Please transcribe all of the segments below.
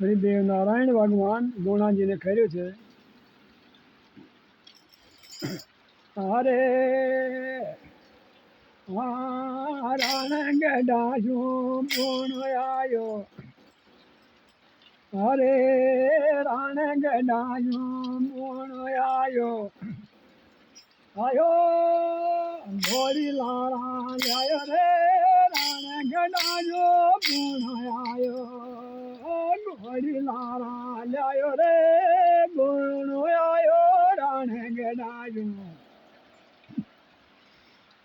श्री देव नारायण भगवान गुणा जी ने खर्यो छे। अरे रण गडाजू गुण आयो, अरे रण गडाजू गुण आयो, आयो घोड़ी लारा लायो रे रण गडाजू गुण आयो, घोड़ी लारा लायो रे गुण आयो रण गडाजू।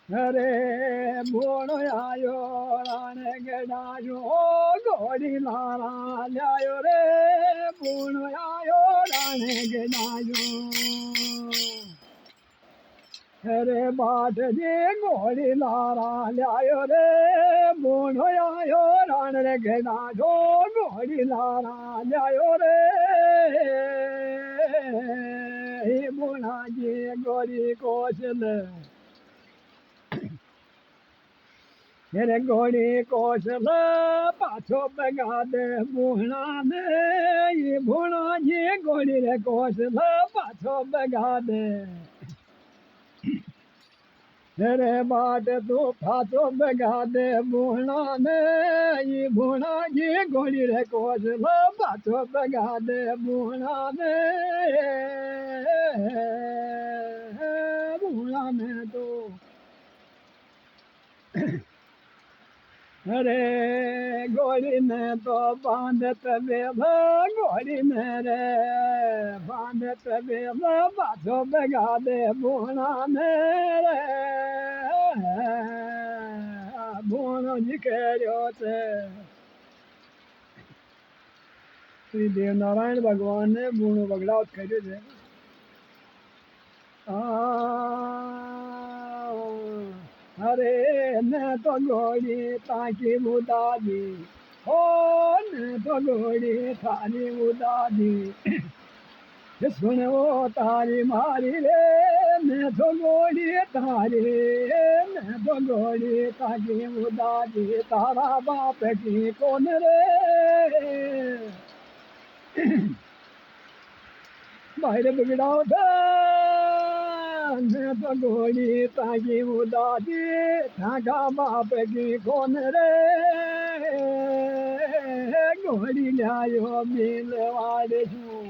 अरे गुण आयो रण गडाजू घोड़ी लारा लायो रे गुण आयो रण गडाजू। अरे बाट जी घोड़ी लारा लायो रे गुण आयो रण गडाजू घोड़ी लारा लायो रे गुणा जी गोरी कौशल। मेरे घोड़ी कौशल पाछो बगा दे बुहना दे, ये भुणा जी घोड़ी रे कौशल पाछो बगा दे। मेरे बाट तू पाछो बगा दे बुहना दे, ये भुणा जी घोड़ी रे कौशल पाछो बगा दे बुहना दे। बुहना में तो अरे घोड़ी में तो बांधत बेल घोड़ी में रे बांधत बेल पाछो बगा दे बुना में रे बुनो निकलो से। श्री देव नारायण भगवान ने बुनो बगड़ावत कर्यो छे। अरे न तो घोड़ी ताकी मुदादी, ओ न तो घोड़ी थारी मुदादी, सुन वो तारी मारी रे न तो घोड़ी तारी, न तो घोड़ी ताकी मुदादी तारा बाप की कौन रे। बाहर बिगड़ाओ मैं तो घोड़ी ताकी उदादी थाका बाप की कौन रे। घोड़ी लायो मिलवाड़े छू,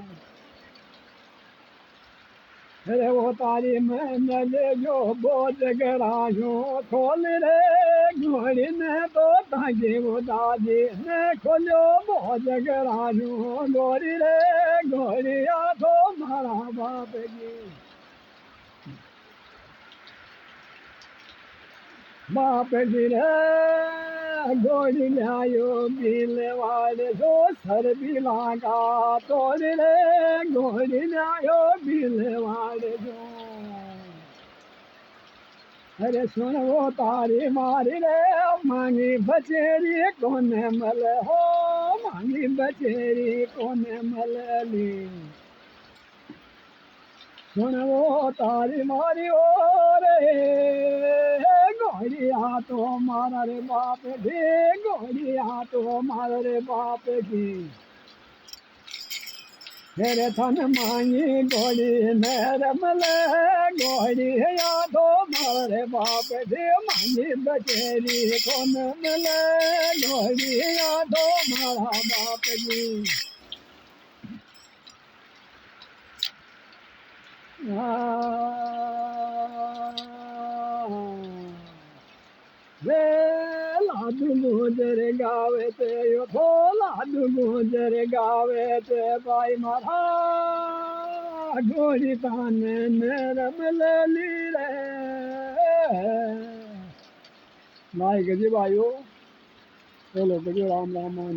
अरे वो तारी मैं ले जो बोझ गरायो खोल रे। घोड़ी ने तो ताकी उदादी ने खोलो बोझ गरायो घोड़ी रे घोड़ी आ तो मारा बाप की। बाप जी रे घोड़ी लायो बिलवाड़े जो सर बिलागा तोड़ रे घोड़ी लायो बिलवाड़े जो। अरे सुन वो तारी मारी रे मांगी बचेरी कोने मल हो, मांगी बचेरी कोने मलली। सुन वो तारी मारी ओ रे घोड़िया तो मारा रे बाप की, घोड़िया तो मारा रे बाप की। मेरे थन मांगी घोड़ी मेरे मले घोड़िया तो मारा रे बाप की, मांगी बचेरी कौन मले घोड़िया तो मारा बाप की। वे लाडू गुजर गावे ते यो थो लाडू गुजर गावे ते भाई मारा घोड़ी ताने नरम लली रे। भाई गजी भाइयों चलो गजो राम राम मान।